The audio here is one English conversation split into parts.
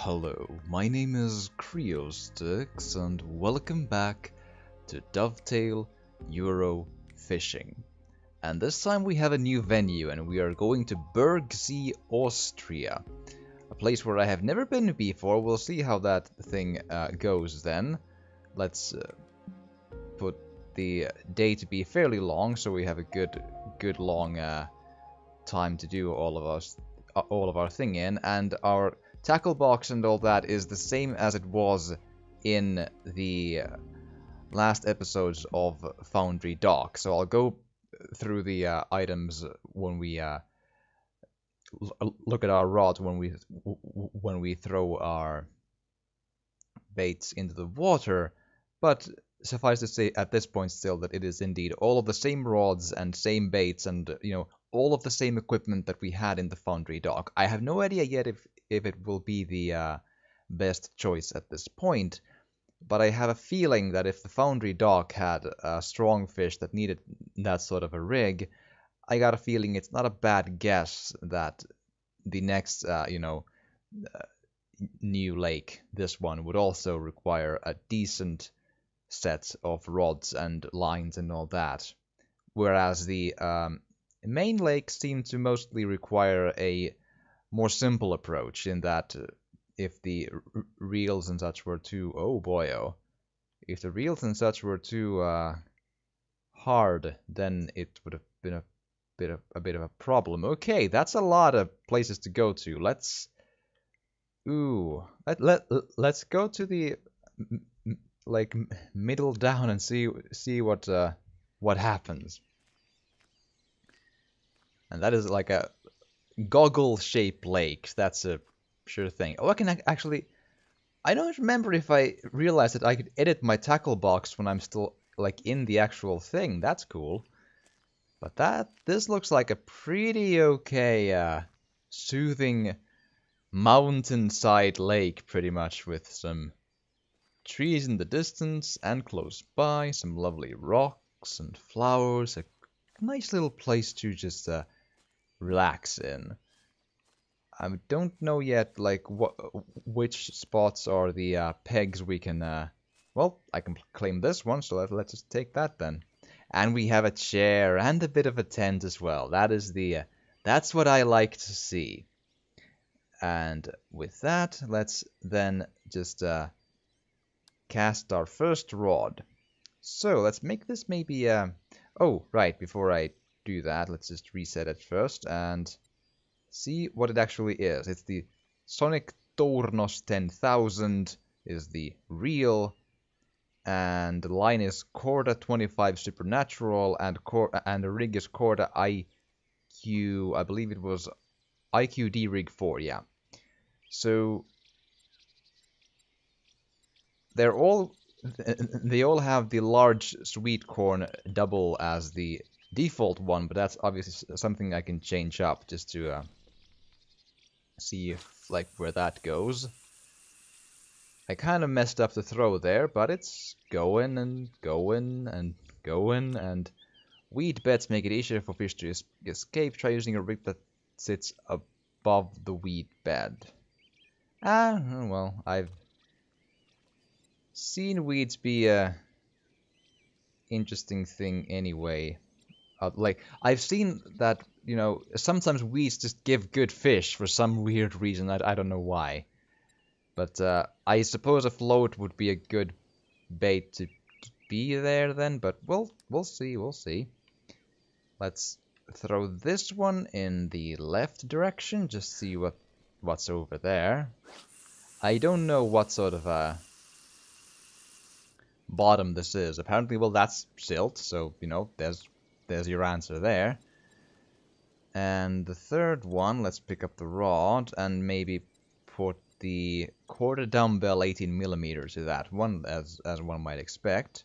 Hello, my name is Creostix and welcome back to Dovetail Euro Fishing. And this time we have a new venue and we are going to Bergsee, Austria. A place where I have never been before. We'll see how that thing goes then. Let's put the day to be fairly long so we have a good long time to do all of our thing in, and our tackle box and all that is the same as it was in the last episodes of Foundry Dock. So I'll go through the items when we look at our rods when we throw our baits into the water, but suffice to say at this point still that it is indeed all of the same rods and same baits and all of the same equipment that we had in the Foundry Dock. I have no idea yet if it will be the best choice at this point, but I have a feeling that if the Foundry Dock had a strong fish that needed that sort of a rig, I got a feeling it's not a bad guess that the next, new lake, this one, would also require a decent set of rods and lines and all that. Whereas the main lakes seem to mostly require a more simple approach in that if the reels and such were too... oh boy, oh. If the reels and such were too hard, then it would have been a bit of a problem. Okay, that's a lot of places to go to. Let's go to the middle down and see what happens. And that is like a goggle-shaped lake. That's a sure thing. Oh, I can actually... I don't remember if I realized that I could edit my tackle box when I'm still in the actual thing. That's cool. But this looks like a pretty okay soothing mountainside lake, pretty much, with some trees in the distance and close by, some lovely rocks and flowers. A nice little place to just relax in. I don't know yet, which spots are the pegs we can. Well, I can claim this one, so let's just take that then. And we have a chair and a bit of a tent as well. That's what I like to see. And with that, let's then just cast our first rod. So let's make this maybe. Oh, right. Before I do that, let's just reset it first and see what it actually is. It's the Sonic Tornos 10,000 is the reel, and the line is Corda 25 Supernatural, and the rig is Corda IQ, I believe it was IQD Rig 4, yeah. So they all have the large sweet corn double as the default one, but that's obviously something I can change up just to see if where that goes. I kind of messed up the throw there, but it's going and going and going, and weed beds make it easier for fish to escape. Try using a rig that sits above the weed bed. Well, I've seen weeds be a interesting thing anyway. I've seen that, sometimes weeds just give good fish for some weird reason. I don't know why. But I suppose a float would be a good bait to be there then, but we'll see. Let's throw this one in the left direction, just see what's over there. I don't know what sort of a bottom this is. Apparently, well, that's silt, so, there's your answer there. And the third one, let's pick up the rod and maybe put the quarter dumbbell 18mm to that one, as one might expect.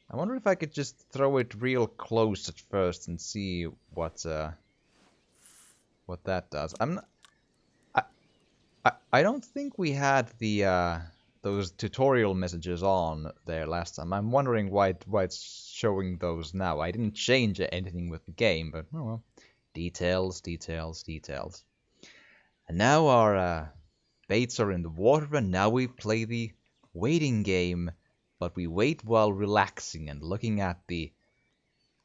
I wonder if I could just throw it real close at first and see what that does. I don't think we had the those tutorial messages on there last time. I'm wondering why it's showing those now. I didn't change anything with the game, but oh well. Details. And now our baits are in the water, and now we play the waiting game. But we wait while relaxing and looking at the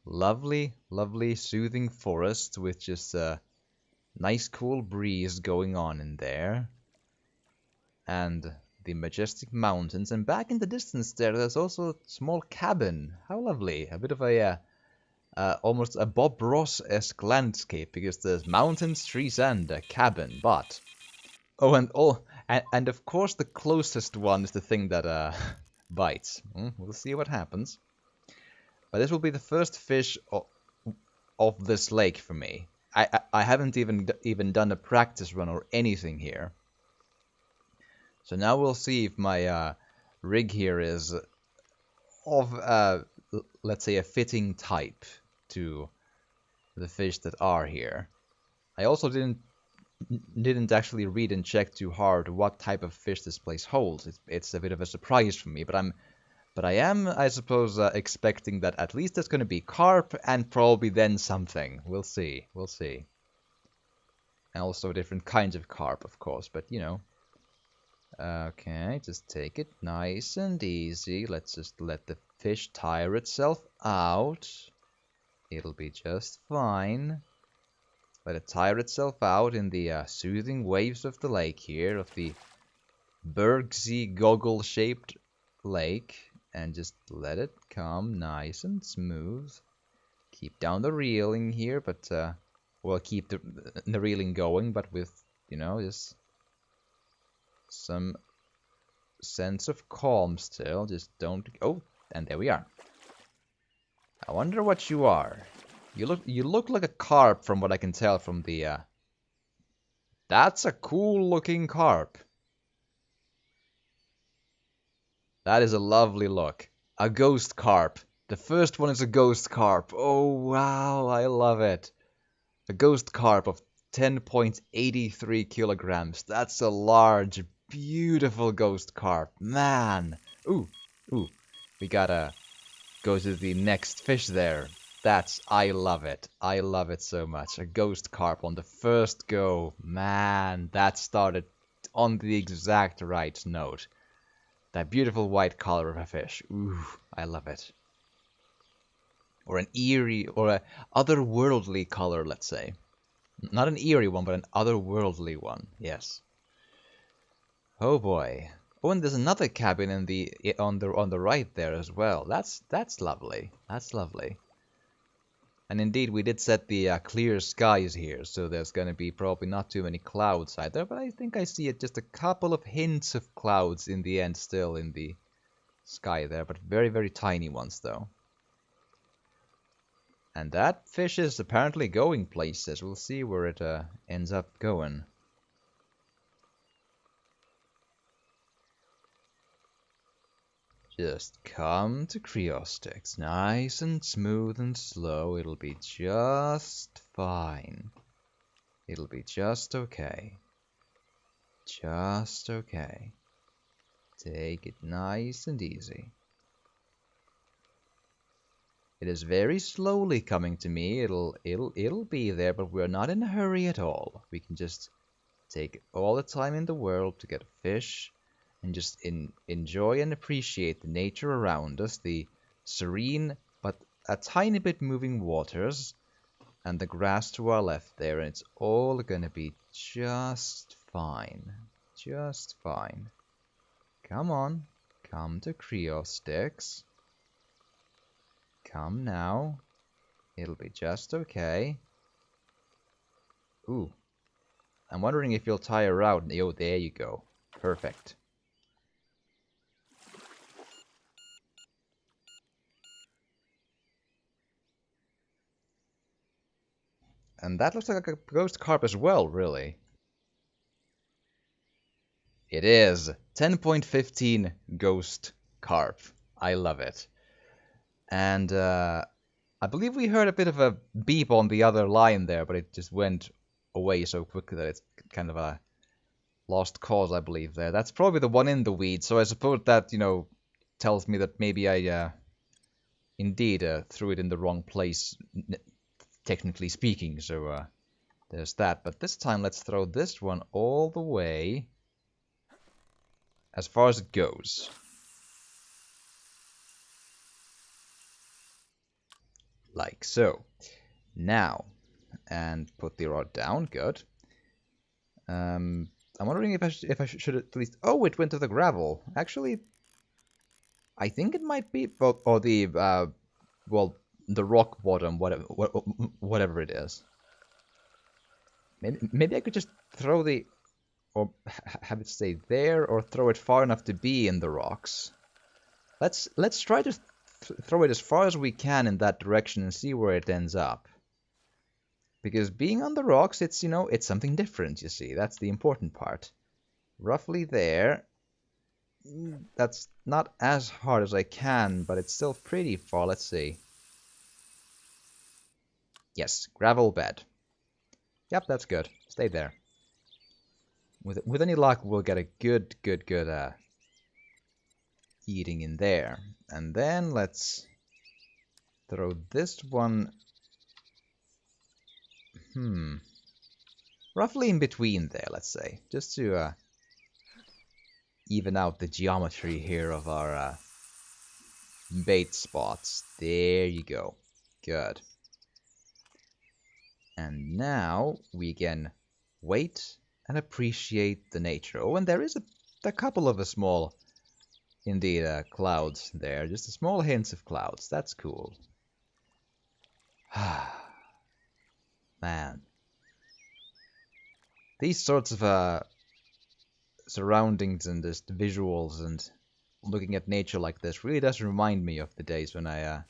lovely, lovely, soothing forest with just a nice cool breeze going on in there. And the majestic mountains. And back in the distance there's also a small cabin. How lovely. A bit of a almost a Bob Ross-esque landscape, because there's mountains, trees, and a cabin. But and of course the closest one is the thing that bites. We'll see what happens. But this will be the first fish of this lake for me. I haven't even done a practice run or anything here. So now we'll see if my rig here is of let's say a fitting type to the fish that are here. I also didn't actually read and check too hard what type of fish this place holds. It's a bit of a surprise for me, but I am, I suppose, expecting that at least there's going to be carp and probably then something. We'll see. We'll see. And also different kinds of carp, of course, but you know. Okay, just take it nice and easy. Let's just let the fish tire itself out. It'll be just fine. Let it tire itself out in the soothing waves of the lake here, of the Bergsea goggle-shaped lake. And just let it come nice and smooth. Keep down the reeling here, but, well, keep the reeling going, but with, you know, just some sense of calm still. Just don't... Oh, and there we are. I wonder what you are. You look like a carp from what I can tell from the... That's a cool-looking carp. That is a lovely look. A ghost carp. The first one is a ghost carp. Oh, wow, I love it. A ghost carp of 10.83 kilograms. That's a large, beautiful ghost carp. Man. Ooh. We gotta go to the next fish there. I love it. I love it so much. A ghost carp on the first go. Man, that started on the exact right note. That beautiful white color of a fish. Ooh, I love it. Or an eerie, or a otherworldly color, let's say. Not an eerie one, but an otherworldly one. Yes. Oh boy. Oh, and there's another cabin in on the right there as well. That's lovely. That's lovely. And indeed, we did set the clear skies here, so there's going to be probably not too many clouds either, but I think I see just a couple of hints of clouds in the end still in the sky there, but very, very tiny ones though. And that fish is apparently going places. We'll see where it ends up going. Just come to Creosticks, nice and smooth and slow. It'll be just fine. It'll be just okay. Just okay. Take it nice and easy. It is very slowly coming to me. It'll be there, but we're not in a hurry at all. We can just take all the time in the world to get a fish. And just enjoy and appreciate the nature around us, the serene but a tiny bit moving waters, and the grass to our left there, and it's all gonna be just fine. Just fine. Come on, come to Creosticks. Come now. It'll be just okay. Ooh. I'm wondering if you'll tire out. Oh, there you go. Perfect. And that looks like a ghost carp as well, really. It is. 10.15 ghost carp. I love it. And I believe we heard a bit of a beep on the other line there, but it just went away so quickly that it's kind of a lost cause, I believe, there. That's probably the one in the weeds, so I suppose that, you know, tells me that maybe I indeed threw it in the wrong place, technically speaking, so there's that. But this time let's throw this one all the way as far as it goes. Like so. Now, and put the rod down. Good. I'm wondering if I should at least. Oh, it went to the gravel. Actually, I think it might be, or the well, the rock bottom, whatever it is. Maybe I could just throw the, or have it stay there, or throw it far enough to be in the rocks. Let's try to throw it as far as we can in that direction and see where it ends up. Because being on the rocks, it's, you know, it's something different, you see. That's the important part. Roughly there. That's not as hard as I can, but it's still pretty far. Let's see. Yes, gravel bed. Yep, that's good. Stay there. With any luck, we'll get a good eating in there. And then let's throw this one... roughly in between there, let's say. Just to even out the geometry here of our bait spots. There you go. Good. And now we can wait and appreciate the nature. Oh, and there is a couple of small, indeed, clouds there. Just a small hints of clouds. That's cool. Man. These sorts of surroundings and just visuals and looking at nature like this really does remind me of the days when I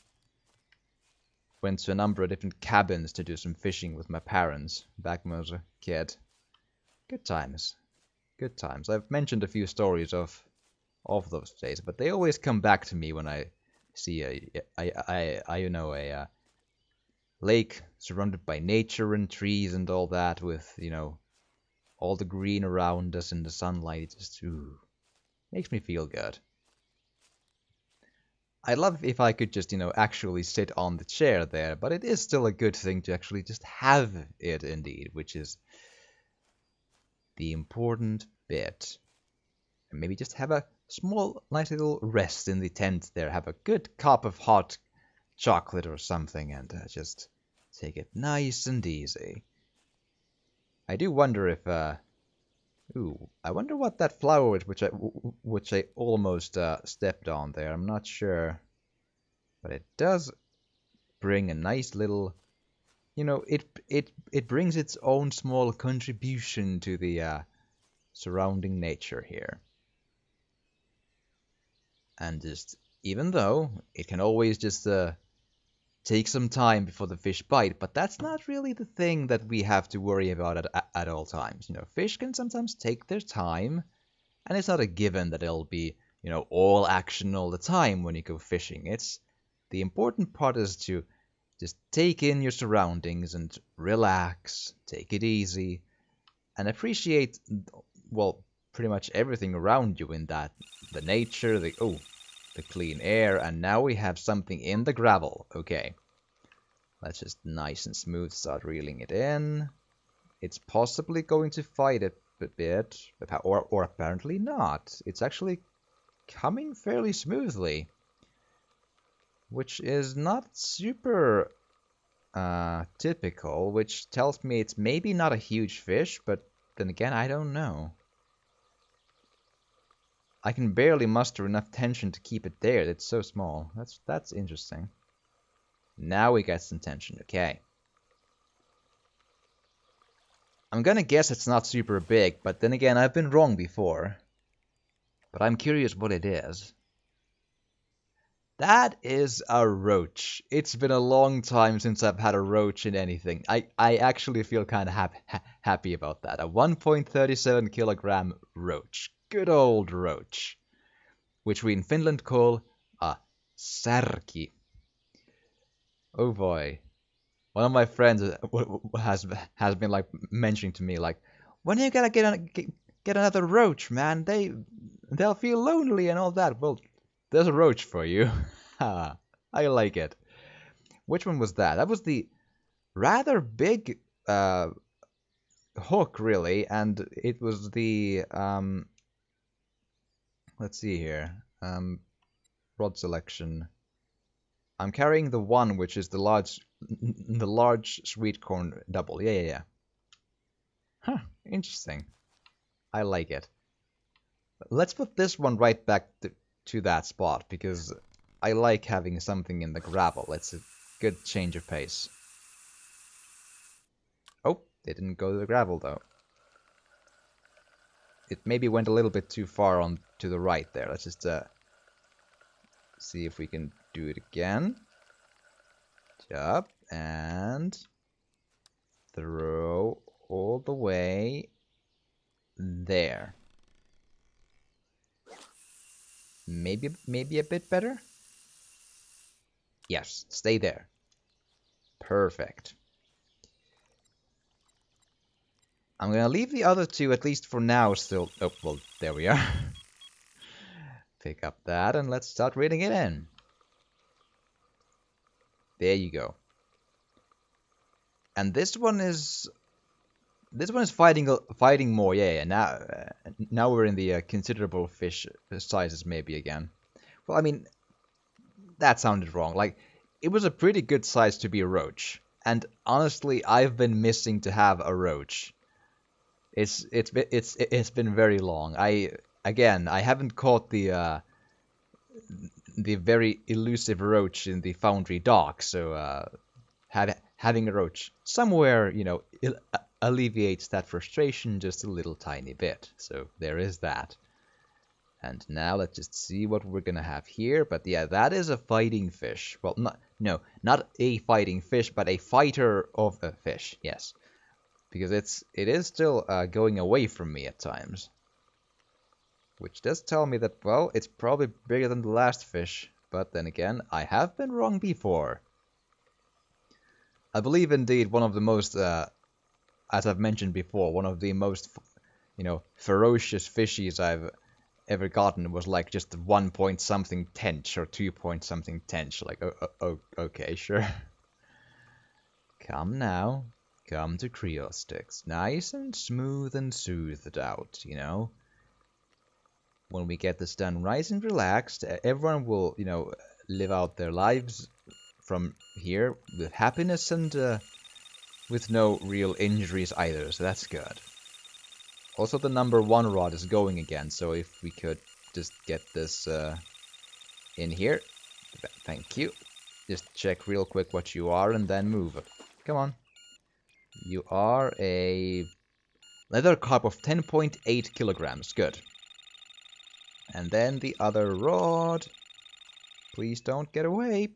went to a number of different cabins to do some fishing with my parents back when I was a kid. Good times. Good times. I've mentioned a few stories of those days, but they always come back to me when I see a lake surrounded by nature and trees and all that, with, you know, all the green around us and the sunlight. It just makes me feel good. I'd love if I could just, you know, actually sit on the chair there, but it is still a good thing to actually just have it, indeed, which is the important bit. And maybe just have a small, nice little rest in the tent there, have a good cup of hot chocolate or something, and just take it nice and easy. I do wonder if, I wonder what that flower is, which I almost stepped on there. I'm not sure, but it does bring a nice little, you know, it brings its own small contribution to the surrounding nature here. And just, even though it can always just take some time before the fish bite, but that's not really the thing that we have to worry about at all times. You know, fish can sometimes take their time, and it's not a given that it'll be, you know, all action all the time when you go fishing. It's the important part is to just take in your surroundings and relax, take it easy, and appreciate, well, pretty much everything around you in that. The nature, the clean air, and now we have something in the gravel. Okay. Let's just nice and smooth start reeling it in. It's possibly going to fight it a bit, or apparently not. It's actually coming fairly smoothly, which is not super typical, which tells me it's maybe not a huge fish, but then again, I don't know. I can barely muster enough tension to keep it there. It's so small. That's interesting. Now we got some tension. Okay. I'm gonna guess it's not super big, but then again, I've been wrong before. But I'm curious what it is. That is a roach. It's been a long time since I've had a roach in anything. I actually feel kind of happy about that. A 1.37 kilogram roach. Good old roach. Which we in Finland call a särki. Oh boy. One of my friends has been like mentioning to me, like, when are you gonna get another roach, man? They'll feel lonely and all that. Well, there's a roach for you. I like it. Which one was that? That was the rather big hook, really, and it was the let's see here. Rod selection. I'm carrying the one, which is the large sweet corn double. Yeah, yeah, yeah. Huh, interesting. I like it. Let's put this one right back to that spot, because I like having something in the gravel. It's a good change of pace. Oh, they didn't go to the gravel, though. It maybe went a little bit too far on to the right there. Let's just see if we can do it again. Up and throw all the way there. Maybe a bit better? Yes, stay there. Perfect. I'm gonna leave the other two, at least for now, still. Oh, well, there we are. Pick up that and let's start reading it in. There you go. And this one is fighting more. Yeah. Now we're in the considerable fish sizes maybe again. Well, I mean, that sounded wrong. Like, it was a pretty good size to be a roach, and honestly, I've been missing to have a roach. It's been very long. I haven't caught the very elusive roach in the Foundry dock, so having a roach somewhere, alleviates that frustration just a little tiny bit. So there is that. And now let's just see what we're gonna have here. But yeah, that is a fighting fish. Well, not a fighting fish, but a fighter of a fish. Yes, because it is still going away from me at times, which does tell me that, well, it's probably bigger than the last fish. But then again, I have been wrong before. I believe indeed one of the most, as I've mentioned before, one of the most, ferocious fishies I've ever gotten was like just 1 point something tench or 2 point something tench. Like, okay, sure. Come now. Come to Creo Sticks. Nice and smooth and soothed out, When we get this done nice and relaxed, everyone will, live out their lives from here with happiness and with no real injuries either, so that's good. Also, the number 1 rod is going again, so if we could just get this in here. Thank you. Just check real quick what you are and then move it. Come on. You are a leather carp of 10.8 kilograms. Good. And then the other rod. Please don't get away.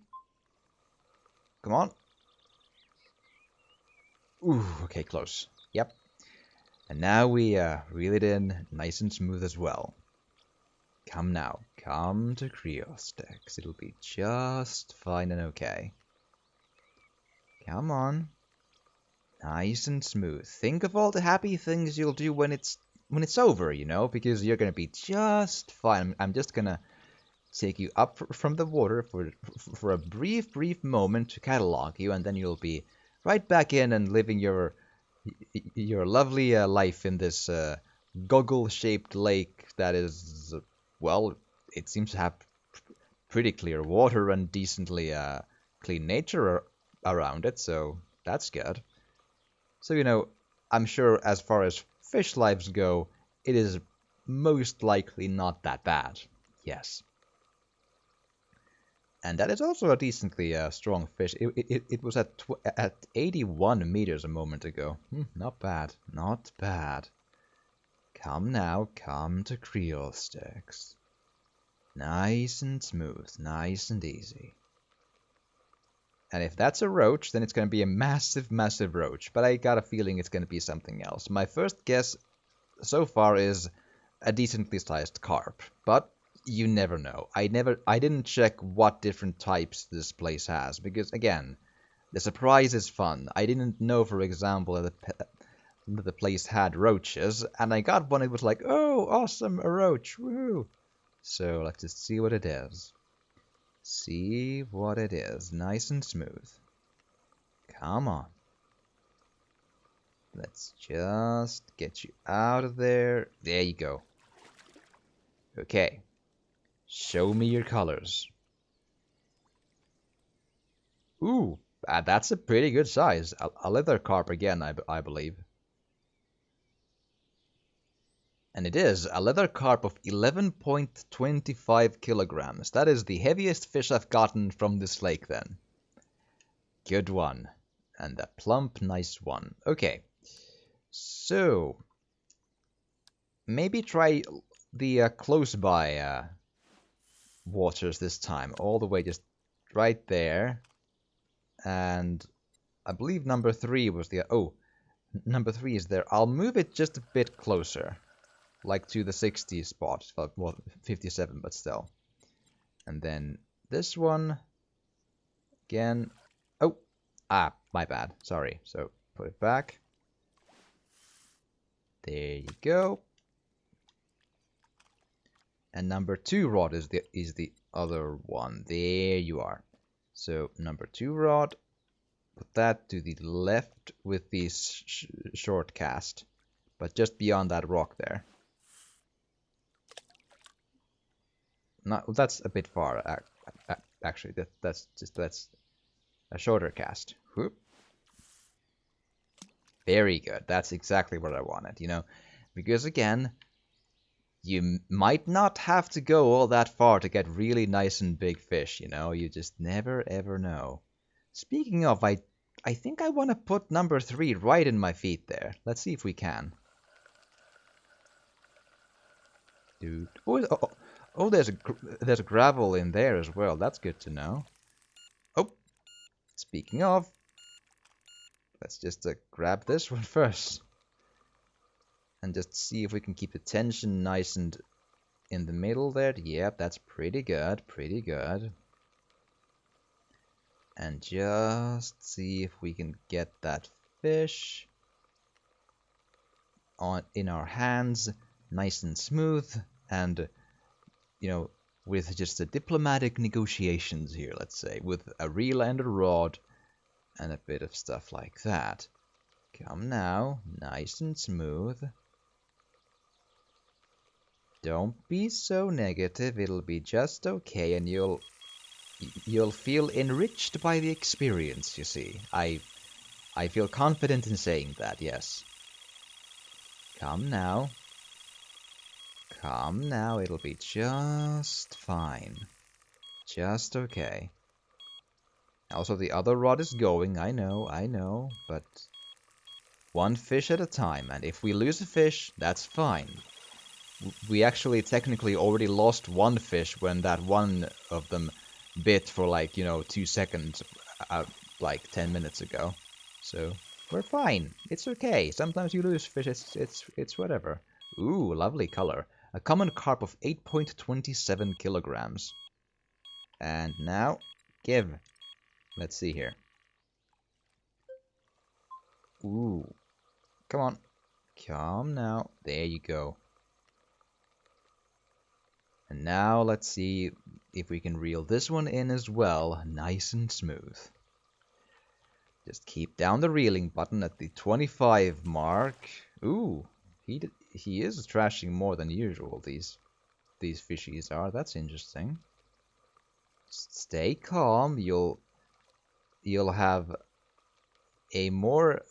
Come on. Ooh, okay, close. Yep. And now we reel it in nice and smooth as well. Come now. Come to Creo Sticks. It'll be just fine and okay. Come on. Nice and smooth. Think of all the happy things you'll do when it's over, because you're gonna be just fine. I'm just gonna take you up from the water for a brief moment to catalog you, and then you'll be right back in and living your lovely life in this goggle-shaped lake that is, well, it seems to have pretty clear water and decently clean nature around it, so that's good. So, I'm sure as far as fish lives go, it is most likely not that bad. Yes. And that is also a decently strong fish. It was at 81 meters a moment ago. Not bad. Not bad. Come now, come to Creo Sticks. Nice and smooth, nice and easy. And if that's a roach, then it's going to be a massive, massive roach. But I got a feeling it's going to be something else. My first guess so far is a decently sized carp. But you never know. I didn't check what different types this place has. Because, again, the surprise is fun. I didn't know, for example, that the place had roaches. And I got one, it was like, oh, awesome, a roach, woohoo. So let's just see what it is. See what it is. Nice and smooth. Come on. Let's just get you out of there. There you go. Okay. Show me your colors. Ooh, that's a pretty good size. A leather carp again, I believe. And it is a leather carp of 11.25 kilograms. That is the heaviest fish I've gotten from this lake then. Good one. And a plump, nice one. Okay. So, maybe try the close by waters this time. All the way just right there. And I believe number 3 was the... Oh, number 3 is there. I'll move it just a bit closer. Like to the 60 spot. Well, 57, but still. And then this one. Again. Oh! My bad. Sorry. So, put it back. There you go. And number 2 rod is the other one. There you are. So, number 2 rod. Put that to the left with the short cast. But just beyond that rock there. No, that's a bit far. Actually, that's a shorter cast. Whoop. Very good. That's exactly what I wanted, you know. Because again, you might not have to go all that far to get really nice and big fish, you know. You just never ever know. Speaking of, I think I want to put number 3 right in my feet there. Let's see if we can. Dude. Oh, there's a gravel in there as well. That's good to know. Oh, speaking of, let's just grab this one first. And just see if we can keep the tension nice and in the middle there. Yep, that's pretty good, pretty good. And just see if we can get that fish in our hands, nice and smooth, and you know, with just the diplomatic negotiations here, let's say, with a reel and a rod, and a bit of stuff like that. Come now, nice and smooth. Don't be so negative, it'll be just okay, and you'll feel enriched by the experience, you see. I feel confident in saying that, yes. Come now. Come now, it'll be just fine. Just okay. Also, the other rod is going, I know, but one fish at a time, and if we lose a fish, that's fine. We actually technically already lost one fish when that one of them bit for like, 2 seconds, like 10 minutes ago. So, we're fine. It's okay. Sometimes you lose fish, it's whatever. Ooh, lovely color. A common carp of 8.27 kilograms. And now, give. Let's see here. Ooh. Come on. Come now. There you go. And now let's see if we can reel this one in as well, nice and smooth. Just keep down the reeling button at the 25 mark. Ooh, he is trashing more than usual, these fishies are. That's interesting. Just stay calm. You'll have a more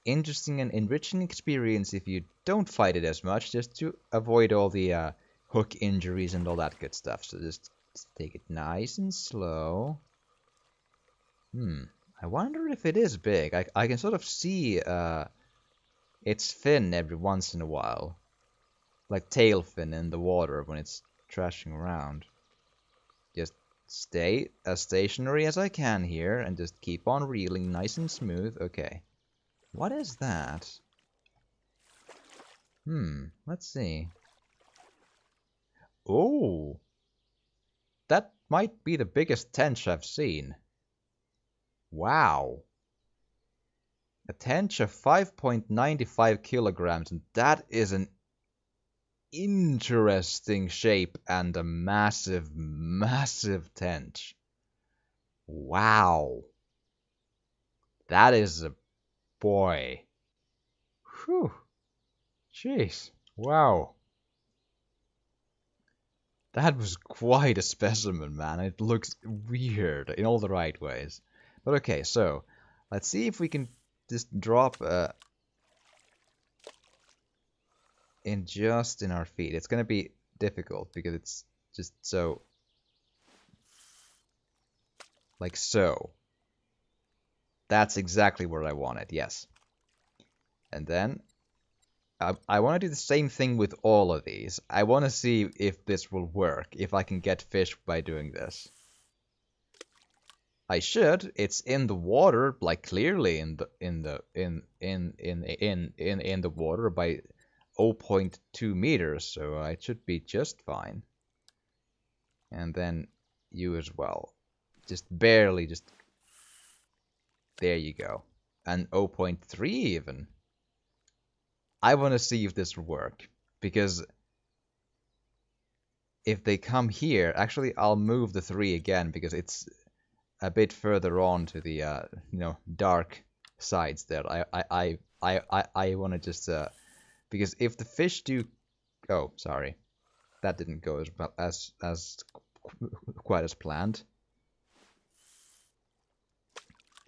interesting and enriching experience if you don't fight it as much, just to avoid all the hook injuries and all that good stuff. So just take it nice and slow. I wonder if it is big. I can sort of see its fin every once in a while. Like tail fin in the water when it's trashing around. Just stay as stationary as I can here and just keep on reeling nice and smooth. Okay. What is that? Let's see. Oh! That might be the biggest tench I've seen. Wow. A tench of 5.95 kilograms, and that is an interesting shape and a massive, massive tench. Wow. That is a boy. Whew. Jeez. Wow. That was quite a specimen, man. It looks weird in all the right ways. But okay, so let's see if we can just drop in just in our feet. It's gonna be difficult because it's just so like so. That's exactly where I want it, yes. And then I want to do the same thing with all of these. I want to see if this will work, if I can get fish by doing this. I should. It's in the water, like clearly in the water by zero point 0.2 meters, so I should be just fine. And then you as well. Just barely, just there you go. And zero point 0.3 even. I want to see if this will work, because if they come here, actually I'll move the 3 again because it's a bit further on to the dark sides there. I want to just because if the fish do, oh sorry, that didn't go as well as quite as planned.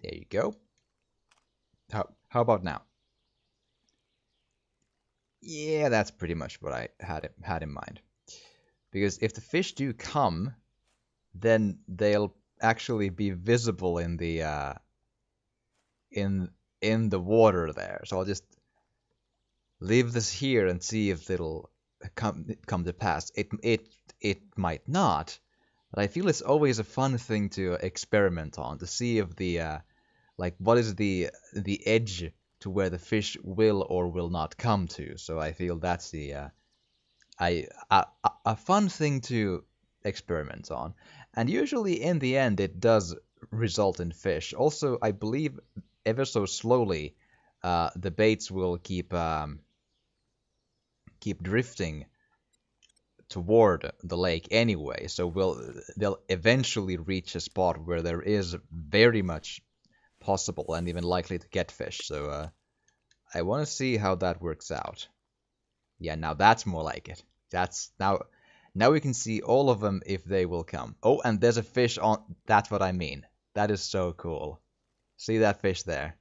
There you go. How about now? Yeah, that's pretty much what I had in mind. Because if the fish do come, then they'll actually be visible in the in the water there. So I'll just leave this here and see if it'll come to pass. It might not, but I feel it's always a fun thing to experiment on to see if the like what is the edge to where the fish will or will not come to. So I feel that's the a fun thing to experiment on. And usually in the end it does result in fish. Also, I believe ever so slowly the baits will keep drifting toward the lake anyway, so they'll eventually reach a spot where there is very much possible and even likely to get fish. So I want to see how that works out. Yeah, now that's more like it. That's now we can see all of them if they will come. Oh, and there's a fish on. That's what I mean. That is so cool. See that fish there?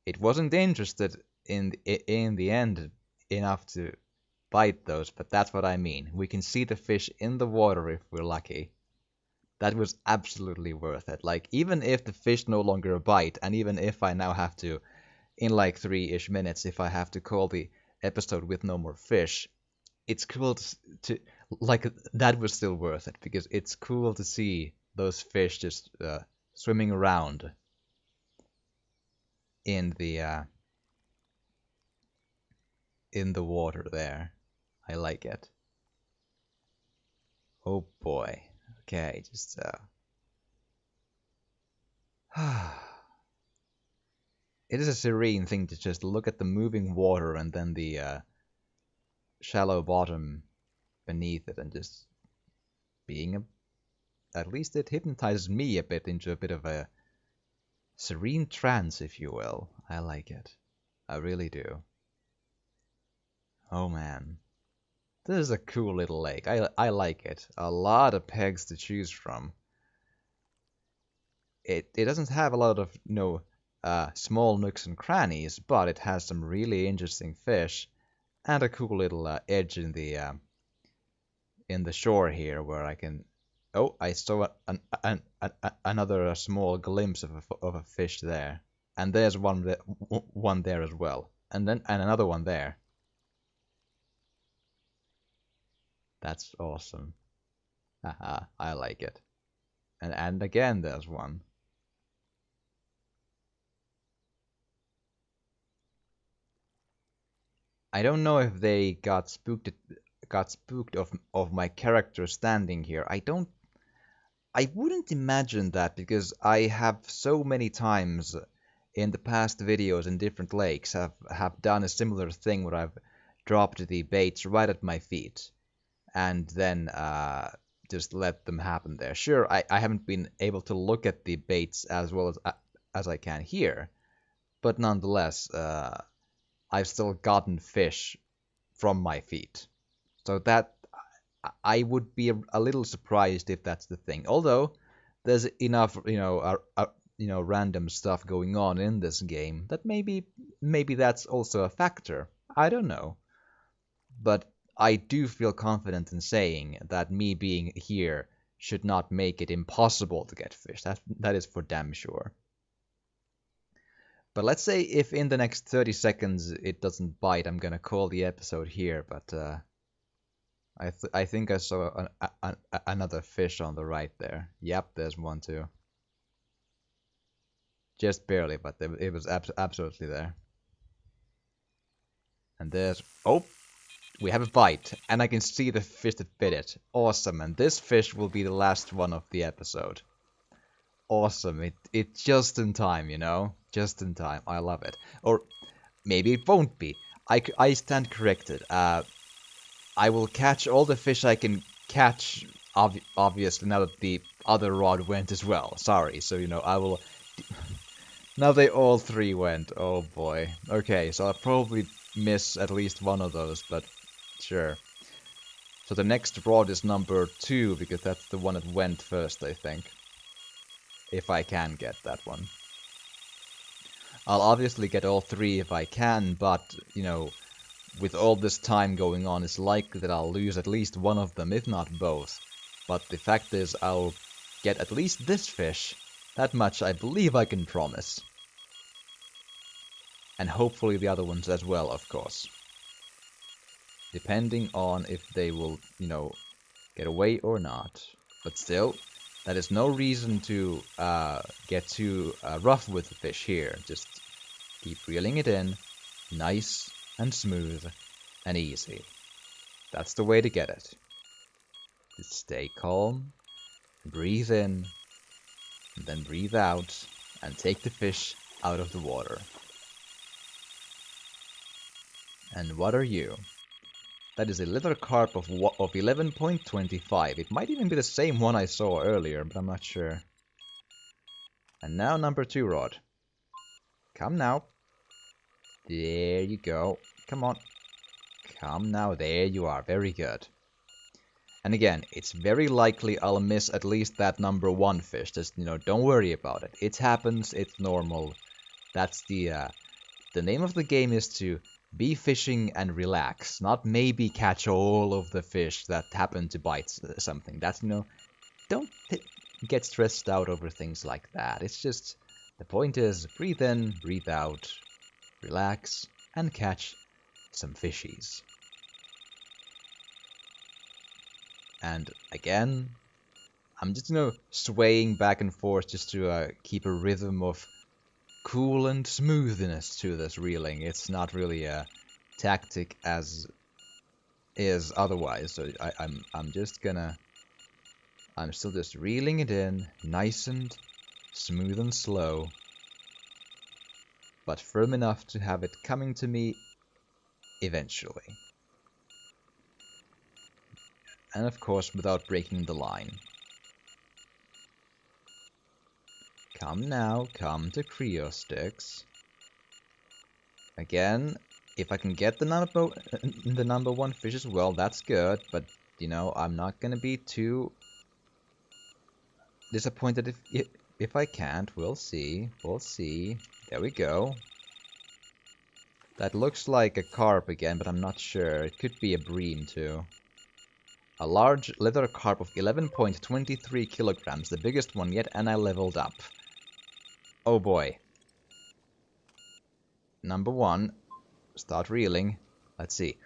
It wasn't interested in the end enough to bite those, but that's what I mean. We can see the fish in the water if we're lucky. That was absolutely worth it. Like, even if the fish no longer bite, and even if I now have to, in like 3-ish minutes, if I have to call the episode with no more fish, it's cool to like, that was still worth it, because it's cool to see those fish just swimming around in the water there. I like it. Oh boy. Okay, just it is a serene thing to just look at the moving water and then the shallow bottom beneath it, and just being at least it hypnotizes me a bit into a bit of a serene trance, if you will. I like it. I really do. Oh man. This is a cool little lake. I like it. A lot of pegs to choose from. It doesn't have a lot of small nooks and crannies, but it has some really interesting fish and a cool little edge in the shore here where I can. Oh, I saw another small glimpse of a fish there, and there's one there as well, and another one there. That's awesome. Haha, I like it. And again, there's one. I don't know if they got spooked of my character standing here. I wouldn't imagine that, because I have so many times in the past videos in different lakes have done a similar thing where I've dropped the baits right at my feet and then just let them happen there. Sure, I haven't been able to look at the baits as well as I can here, but nonetheless, I've still gotten fish from my feet. So I would be a little surprised if that's the thing. Although there's enough, random stuff going on in this game that maybe that's also a factor. I don't know, but I do feel confident in saying that me being here should not make it impossible to get fish. That is for damn sure. But let's say if in the next 30 seconds it doesn't bite, I'm gonna call the episode here. But I think I saw another fish on the right there. Yep, there's one too. Just barely, but it was absolutely there. And there's... Oh! We have a bite, and I can see the fish that bit it. Awesome, and this fish will be the last one of the episode. Awesome, it's just in time, Just in time, I love it. Or maybe it won't be. I stand corrected. I will catch all the fish I can catch, obviously, now that the other rod went as well. Sorry, so, I will... Now they all three went, oh boy. Okay, so I'll probably miss at least one of those, but sure. So the next rod is number 2, because that's the one that went first, I think. If I can get that one. I'll obviously get all 3 if I can, but, with all this time going on, it's likely that I'll lose at least one of them, if not both. But the fact is, I'll get at least this fish. That much I believe I can promise. And hopefully the other ones as well, of course. Depending on if they will, get away or not. But still, that is no reason to get too rough with the fish here. Just keep reeling it in, nice and smooth and easy. That's the way to get it. Just stay calm, breathe in, and then breathe out, and take the fish out of the water. And what are you? That is a little carp of 11.25. It might even be the same one I saw earlier, but I'm not sure. And now number 2 rod. Come now. There you go. Come on. Come now. There you are. Very good. And again, it's very likely I'll miss at least that number 1 fish. Just, don't worry about it. It happens. It's normal. That's the name of the game is to be fishing and relax, not maybe catch all of the fish that happen to bite something. That's, don't get stressed out over things like that. It's just, the point is, breathe in, breathe out, relax, and catch some fishies. And again, I'm just, swaying back and forth just to keep a rhythm of cool and smoothness to this reeling. It's not really a tactic as is otherwise, so I'm still just reeling it in, nice and smooth and slow, but firm enough to have it coming to me eventually. And of course, without breaking the line. Come now, come to Creo Sticks. Again, if I can get the number 1 fish as well, that's good, but, I'm not gonna be too disappointed if I can't. We'll see, There we go. That looks like a carp again, but I'm not sure. It could be a bream too. A large leather carp of 11.23 kilograms, the biggest one yet, and I leveled up. Oh boy. Number 1. Start reeling. Let's see.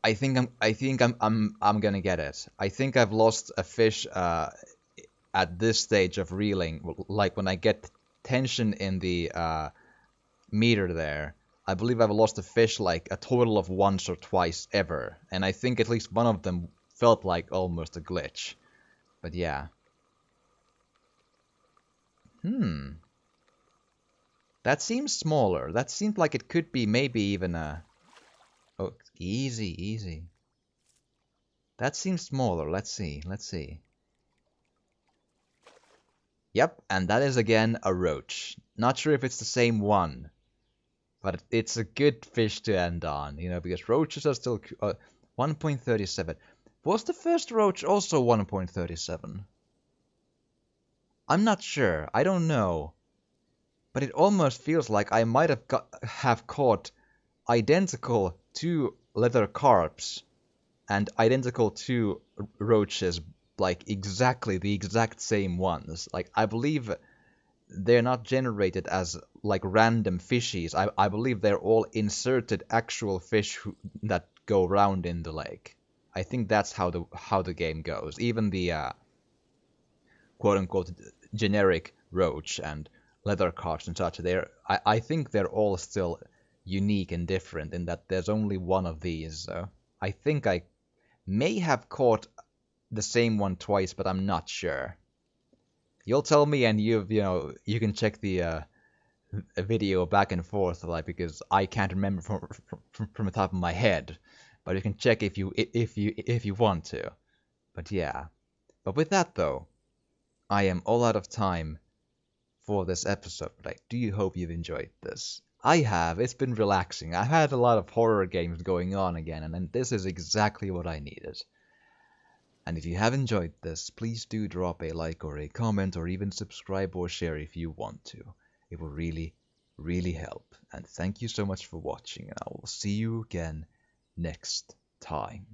I think I'm gonna get it. I think I've lost a fish at this stage of reeling. Like when I get tension in the meter there. I believe I've lost a fish like a total of once or twice ever. And I think at least one of them felt like almost a glitch. But yeah. That seems smaller. That seemed like it could be maybe even a... Oh, easy. That seems smaller. Let's see. Yep, and that is again a roach. Not sure if it's the same one. But it's a good fish to end on, because roaches are still... 1.37. Was the first roach also 1.37? I'm not sure. I don't know. But it almost feels like I might have caught identical two leather carps and identical two roaches, like exactly the exact same ones. Like I believe they're not generated as like random fishies. I believe they're all inserted actual fish that go around in the lake. I think that's how the game goes. Even the quote unquote generic roach and leather carps and such, I think they're all still unique and different in that there's only one of these. So I think I may have caught the same one twice, but I'm not sure. You'll tell me, and you can check the video back and forth, like because I can't remember from the top of my head, but you can check if you want to. But yeah. But with that though, I am all out of time for this episode, but I do hope you've enjoyed this. I have. It's been relaxing. I've had a lot of horror games going on again, and this is exactly what I needed. And if you have enjoyed this, please do drop a like or a comment or even subscribe or share if you want to. It will really, really help. And thank you so much for watching, and I will see you again next time.